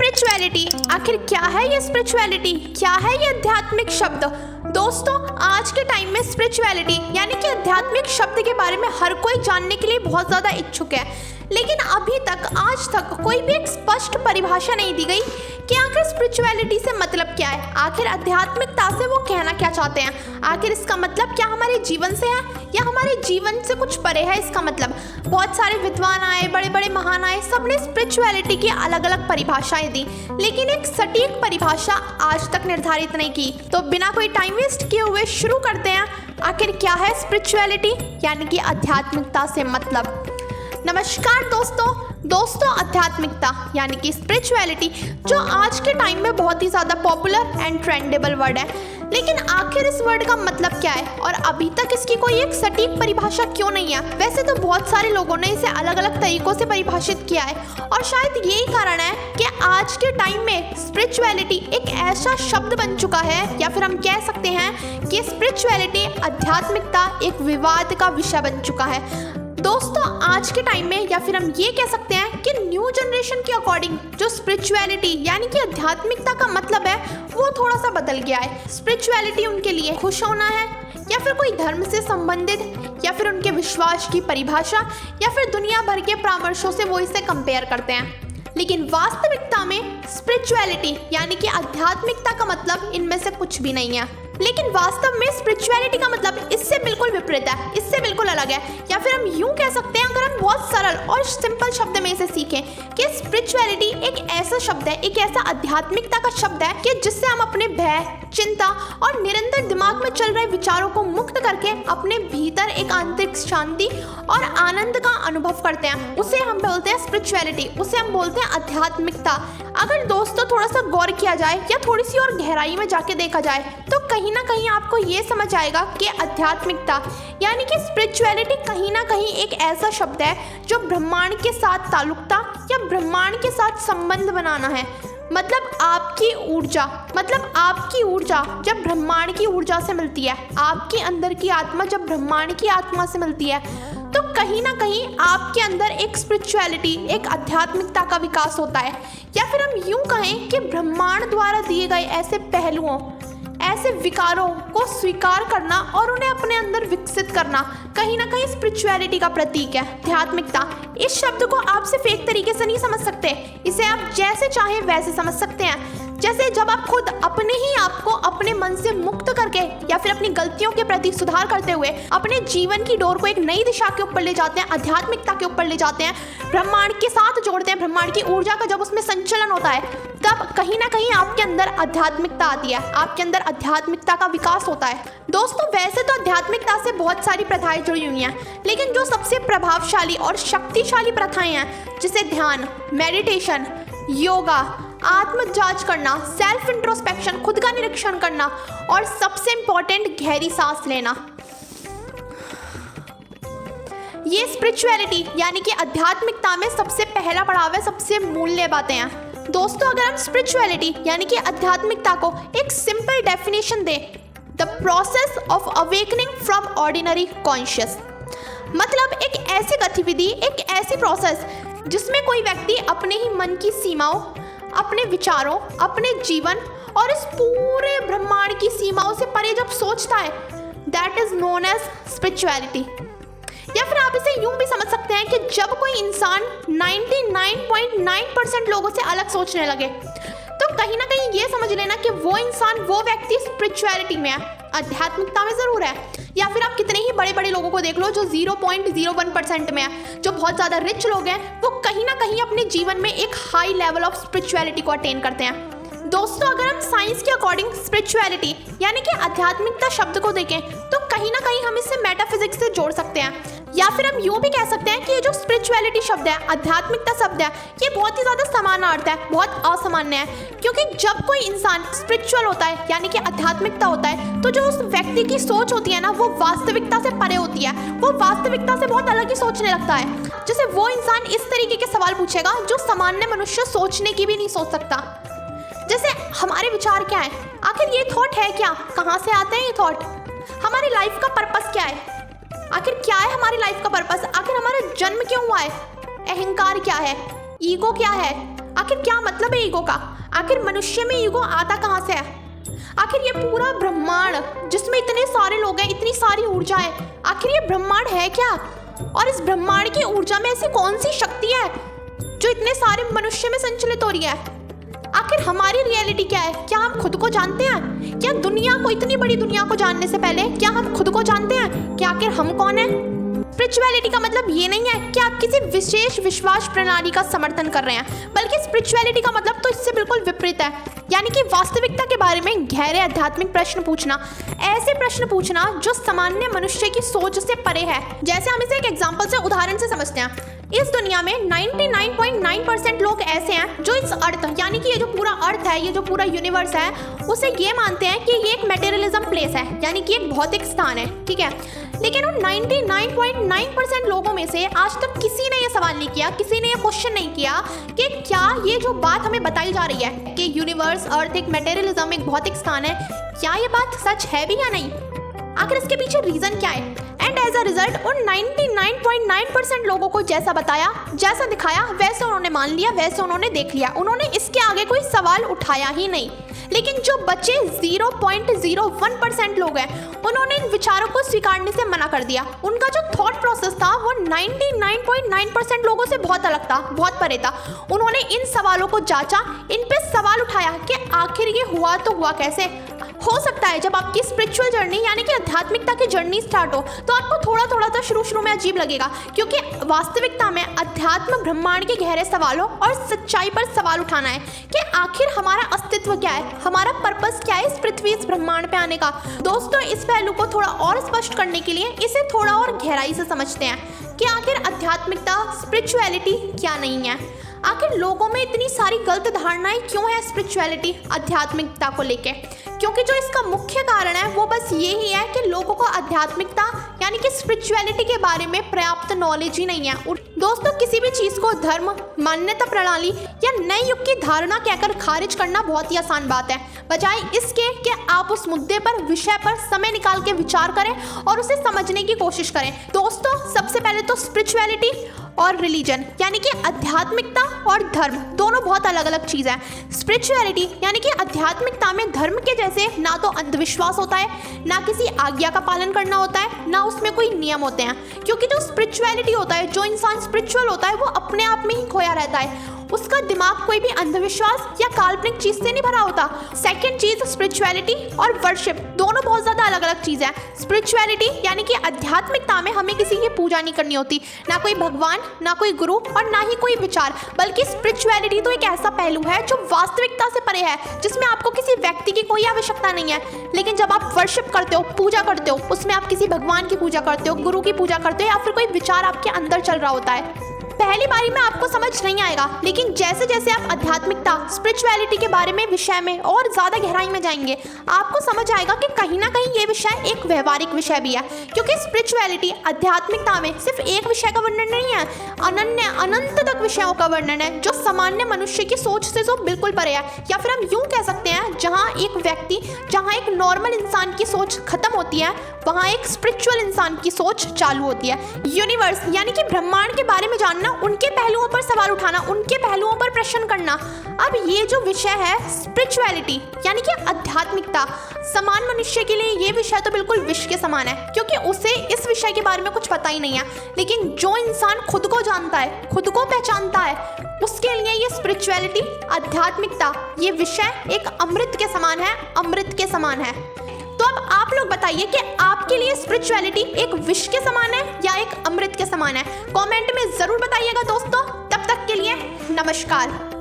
Spirituality, आखिर क्या है ये स्पिरिचुअलिटी, क्या है ये आध्यात्मिक शब्द। दोस्तों, आज के टाइम में स्पिरिचुअलिटी यानी कि आध्यात्मिक शब्द के बारे में हर कोई जानने के लिए बहुत ज़्यादा इच्छुक है, लेकिन अभी तक आज तक कोई भी एक स्पष्ट परिभाषा नहीं दी गई कि आखिर स्पिरिचुअलिटी से मतलब क्या है, आखिर आध्यात्मिकता से वो कहना क्या चाहते हैं, आखिर इसका मतलब क्या हमारे जीवन से है या हमारे जीवन से कुछ परे है इसका मतलब। बहुत सारे विद्वान आए, बड़े बड़े महान आए, सबने स्पिरिचुअलिटी की अलग अलग परिभाषाएं दी, लेकिन एक सटीक परिभाषा आज तक निर्धारित नहीं की। तो बिना कोई टाइम वेस्ट किए हुए शुरू करते हैं, आखिर क्या है स्पिरिचुअलिटी यानी कि आध्यात्मिकता से मतलब। नमस्कार दोस्तों, आध्यात्मिकता यानी कि स्पिरिचुअलिटी जो आज के टाइम में बहुत ही ज़्यादा पॉपुलर एंड ट्रेंडेबल वर्ड है, लेकिन आखिर इस वर्ड का मतलब क्या है और अभी तक इसकी कोई एक सटीक परिभाषा क्यों नहीं है। वैसे तो बहुत सारे लोगों ने इसे अलग अलग तरीकों से परिभाषित किया है और शायद यही कारण है कि आज के टाइम में स्पिरिचुअलिटी एक ऐसा शब्द बन चुका है, या फिर हम कह सकते हैं कि स्पिरिचुअलिटी आध्यात्मिकता एक विवाद का विषय बन चुका है। दोस्तों, आज के टाइम में या फिर हम ये कह सकते हैं कि न्यू जनरेशन के अकॉर्डिंग जो स्पिरिचुअलिटी यानी कि आध्यात्मिकता का मतलब है वो थोड़ा सा बदल गया है। स्पिरिचुअलिटी उनके लिए खुश होना है, या फिर कोई धर्म से संबंधित, या फिर उनके विश्वास की परिभाषा, या फिर दुनिया भर के परामर्शों से वो इसे कंपेयर करते हैं। लेकिन वास्तविकता में स्पिरिचुअलिटी यानी कि आध्यात्मिकता का मतलब इनमें से कुछ भी नहीं है। लेकिन वास्तव में स्पिरिचुअलिटी का मतलब इससे बिल्कुल विपरीत है, इससे बिल्कुल अलग है, या फिर हम यूं कह सकते हैं अगर हम बहुत सरल और सिंपल शब्द में इसे सीखें कि स्पिरिचुअलिटी एक ऐसा शब्द है, एक ऐसा आध्यात्मिकता का शब्द है कि जिससे हम अपने भय, चिंता और निरंतर दिमाग में चल रहे विचारों को मुक्त करके अपने भीतर एक आंतरिक शांति और आनंद का अनुभव करते हैं। उसे हम बोलते हैं स्पिरिचुअलिटी, उसे हम बोलते हैं आध्यात्मिकता। अगर दोस्तों थोड़ा सा गौर किया जाए या थोड़ी सी और गहराई में जाके देखा जाए तो कहीं ना कहीं आपको ये समझ आएगा कि आध्यात्मिकता यानी कि स्पिरिचुअलिटी कहीं ना कहीं एक ऐसा शब्द है जो ब्रह्मांड के साथ ताल्लुकता या ब्रह्मांड के साथ संबंध बनाना है। मतलब आपकी ऊर्जा जब ब्रह्मांड की ऊर्जा से मिलती है, आपके अंदर की आत्मा जब ब्रह्मांड की आत्मा से मिलती है, तो कहीं ना कहीं आपके अंदर एक स्पिरिचुअलिटी, एक आध्यात्मिकता का विकास होता है। या फिर हम यूं कहें कि ब्रह्मांड द्वारा दिए गए ऐसे पहलुओं, ऐसे विकारों को स्वीकार करना और उन्हें अपने अंदर विकसित करना कहीं ना कहीं स्पिरिचुअलिटी का प्रतीक है। आध्यात्मिकता, इस शब्द को आप सिर्फ एक तरीके से नहीं समझ सकते, इसे आप जैसे चाहे वैसे समझ सकते हैं। जैसे जब आप खुद अपने ही आप को अपने मन से मुक्त करके या फिर अपनी गलतियों के प्रति सुधार करते हुए अपने जीवन की डोर को एक नई दिशा के ऊपर ले जाते हैं, आध्यात्मिकता के ऊपर ले जाते हैं, ब्रह्मांड के साथ जोड़ते हैं, ब्रह्मांड की ऊर्जा का जब उसमें संचलन होता है, तब कहीं ना कहीं आपके अंदर आध्यात्मिकता आती है, आपके अंदर आध्यात्मिकता का विकास होता है। दोस्तों, वैसे तो आध्यात्मिकता से बहुत सारी प्रथाएं जुड़ी हुई हैं, लेकिन जो सबसे प्रभावशाली और शक्तिशाली प्रथाएं हैं, जिसे ध्यान, मेडिटेशन, योगा, आत्म जांच करना, सेल्फ इंट्रोस्पेक्शन, खुद का निरीक्षण करना और सबसे इंपॉर्टेंट गहरी सांस लेना, ये स्पिरिचुअलिटी यानी कि आध्यात्मिकता में सबसे पहला पड़ाव है, सबसे मूल्य बातें हैं। दोस्तों, अगर हम स्पिरिचुअलिटी यानी कि आध्यात्मिकता को एक सिंपल डेफिनेशन दें, the process of awakening from ordinary conscious, मतलब एक ऐसी गतिविधि, एक ऐसी प्रोसेस जिसमें कोई व्यक्ति अपने ही मन की सीमाओं, अपने विचारों, अपने जीवन और इस पूरे ब्रह्मांड की सीमाओं से परे जब सोचता है, that is known as spirituality. या फिर आप इसे यूं भी समझ सकते हैं कि जब कोई इंसान 99.9% लोगों से अलग सोचने लगे, तो कहीं ना कहीं ये समझ लेना कि वो इंसान, वो व्यक्ति स्पिरिचुअलिटी में है, आध्यात्मिकता में जरूर है। या फिर आप कितने ही बड़े बड़े लोगों को देख लो जो 0.01% में है, जो बहुत ज़्यादा रिच लोग हैं, वो कहीं ना कहीं अपने जीवन में एक हाई लेवल ऑफ स्पिरिचुअलिटी को अटेन करते हैं। दोस्तों, अगर हम साइंस के अकॉर्डिंग स्पिरिचुअलिटी यानी कि आध्यात्मिकता शब्द को देखें तो कहीं ना कहीं हम इसे मेटाफिजिक्स से जोड़ सकते हैं, या फिर हम यूं भी कह सकते हैं कि ये जो स्पिरिचुअलिटी शब्द है, आध्यात्मिकता शब्द है, ये बहुत ही ज़्यादा समानार्थ है, बहुत असामान्य है। क्योंकि जब कोई इंसान स्पिरिचुअल होता है यानी कि आध्यात्मिकता होता है, तो जो उस व्यक्ति की सोच होती है ना, वो वास्तविकता से परे होती है, वो वास्तविकता से बहुत अलग ही सोचने लगता है। जैसे वो इंसान इस तरीके के सवाल पूछेगा जो सामान्य मनुष्य सोचने की भी नहीं सोच सकता। जैसे हमारे विचार क्या है, आखिर ये थॉट है क्या, कहाँ से आते हैं ये थॉट, हमारी लाइफ का पर्पस क्या है, आखिर क्या है हमारी लाइफ का पर्पस, आखिर हमारा जन्म क्यों हुआ है, अहंकार क्या है, ईगो क्या है, आखिर क्या मतलब है ईगो का? आखिर मनुष्य में ईगो आता कहाँ से है? आखिर ये पूरा ब्रह्मांड जिसमें इतने सारे लोग हैं, इतनी सारी ऊर्जा है, आखिर ये ब्रह्मांड है क्या? और इस ब्रह्मांड की ऊर्जा में ऐसी कौन सी शक्ति है जो इतने सारे मनुष्य में संचालित हो रही है? आखिर हमारी रियलिटी क्या है? क्या हम खुद को जानते हैं? क्या दुनिया को, इतनी बड़ी दुनिया को जानने से पहले क्या हम खुद को जानते हैं कि आखिर हम कौन है? स्पिरिचुअलिटी का मतलब ये नहीं है कि आप किसी विशेष विश्वास प्रणाली का समर्थन कर रहे हैं, बल्कि स्पिरिचुअलिटी का मतलब तो इससे बिल्कुल विपरीत है, यानी कि वास्तविकता के बारे में गहरे आध्यात्मिक प्रश्न पूछना, ऐसे प्रश्न पूछना जो सामान्य मनुष्य की सोच से परे है। जैसे हम इसे एक एग्जांपल से, उदाहरण से समझते हैं। इस दुनिया में 99.9% लोग ऐसे हैं जो इस अर्थ, यानी कि ये जो पूरा अर्थ है, ये जो पूरा यूनिवर्स है, उसे ये मानते हैं कि ये एक मटेरियलिज्म प्लेस है, यानी कि एक भौतिक स्थान है, ठीक है। लेकिन उन 99.9% लोगों में से आज तक किसी ने ये सवाल नहीं किया, किसी ने ये क्वेश्चन नहीं किया कि क्या ये जो बात हमें बताई जा रही है कि यूनिवर्स, अर्थ एक मटेरियलिज्म, एक भौतिक स्थान है, क्या ये बात सच है भी या नहीं? आखिर इसके पीछे रीजन क्या है? एंड एज अ रिजल्ट उन 99.9% लोगों को जैसा बताया, जैसा दिखाया, वैसे उन्होंने मान लिया, वैसे उन्होंने देख लिया, उन्होंने इसके आगे कोई सवाल उठाया ही नहीं। लेकिन जो बचे 0.01% लोग हैं, उन्होंने इन विचारों को स्वीकारने से मना कर दिया। उनका जो थॉट प्रोसेस था वो 99.9% लोगों से बहुत अलग था, बहुत परे था। उन्होंने इन सवालों को जांचा, इन पे सवाल उठाया कि आखिर ये हुआ तो हुआ कैसे? हो सकता है जब आपकी स्पिरिचुअल जर्नी, यानी कि आध्यात्मिकता की जर्नी स्टार्ट हो, तो आपको थोड़ा थोड़ा तो शुरू में अजीब लगेगा, क्योंकि वास्तविकता में अध्यात्म ब्रह्मांड के गहरे सवालों और सच्चाई पर सवाल उठाना है कि आखिर हमारा अस्तित्व क्या है, हमारा पर्पस क्या है इस पृथ्वी, इस ब्रह्मांड पे आने का। दोस्तों, इस पहलू को थोड़ा और स्पष्ट करने के लिए इसे थोड़ा और गहराई से समझते हैं कि आखिर आध्यात्मिकता, स्पिरिचुअलिटी क्या नहीं है। आखिर लोगों में इतनी सारी गलत धारणाएं क्यों है स्पिरिचुअलिटी, आध्यात्मिकता को लेके? क्योंकि जो इसका मुख्य कारण है वो बस ये ही है कि लोगों को आध्यात्मिकता, यानी कि स्पिरिचुअलिटी के बारे में पर्याप्त नॉलेज ही नहीं है। दोस्तों, किसी भी चीज को धर्म, मान्यता प्रणाली या नए युग की धारणा कहकर खारिज करना बहुत ही आसान बात है, बजाय इसके कि आप उस मुद्दे पर, विषय पर समय निकाल के विचार करें और उसे समझने की कोशिश करें। दोस्तों, सबसे पहले तो स्पिरिचुअलिटी और रिलीजन, यानी कि आध्यात्मिकता और धर्म, दोनों बहुत अलग अलग चीज़ है। स्पिरिचुअलिटी यानी कि आध्यात्मिकता में धर्म के जैसे ना तो अंधविश्वास होता है, ना किसी आज्ञा का पालन करना होता है, ना उसमें कोई नियम होते हैं। क्योंकि जो स्पिरिचुअलिटी होता है, जो इंसान स्पिरिचुअल होता है, वो अपने आप में ही खोया रहता है, उसका दिमाग कोई भी अंधविश्वास या काल्पनिक चीज से नहीं भरा होता। सेकंड चीज, स्पिरिचुअलिटी और वर्शिप, दोनों बहुत ज्यादा अलग अलग चीज है। स्पिरिचुअलिटी यानी कि आध्यात्मिकता में हमें किसी की पूजा नहीं करनी होती, ना कोई भगवान, ना कोई गुरु और ना ही कोई विचार, बल्कि स्पिरिचुअलिटी तो एक ऐसा पहलू है जो वास्तविकता से परे है, जिसमें आपको किसी व्यक्ति की कोई आवश्यकता नहीं है। लेकिन जब आप वर्शिप करते हो, पूजा करते हो, उसमें आप किसी भगवान की पूजा करते हो, गुरु की पूजा करते हो, या फिर कोई विचार आपके अंदर चल रहा होता है। पहली बारी में आपको समझ नहीं आएगा, लेकिन जैसे जैसे आप आध्यात्मिकता, स्पिरिचुअलिटी के बारे में, विषय में और ज्यादा गहराई में जाएंगे, आपको समझ आएगा कि कहीं ना कहीं ये विषय एक व्यवहारिक विषय भी है। क्योंकि स्पिरिचुअलिटी, आध्यात्मिकता में सिर्फ एक विषय का वर्णन नहीं है, अनन्य, अनंत तक विषयों का वर्णन है, जो सामान्य मनुष्य की सोच से तो बिल्कुल परे है। या फिर हम यूं कह सकते हैं, जहाँ एक नॉर्मल इंसान की सोच खत्म होती है, वहाँ एक स्पिरिचुअल इंसान की सोच चालू होती है। यूनिवर्स यानी कि ब्रह्मांड के बारे में जानना, उनके पहलुओं पर सवाल उठाना, उनके पहलुओं पर प्रश्न करना। अब ये जो विषय है स्पिरिचुअलिटी यानी कि आध्यात्मिकता, समान मनुष्य के लिए ये विषय तो बिल्कुल विष के समान है, क्योंकि उसे इस विषय के बारे में कुछ पता ही नहीं है। लेकिन जो इंसान खुद को जानता है, खुद को पहचानता है, उसके लिए ये स्पिरिचुअलिटी, आध्यात्मिकता, ये विषय एक अमृत के समान है, अमृत के समान है। तो अब आप लोग बताइए कि आपके लिए स्पिरिचुअलिटी एक विष के समान है या एक अमृत के समान है? कमेंट में जरूर बताइएगा दोस्तों। तब तक के लिए नमस्कार।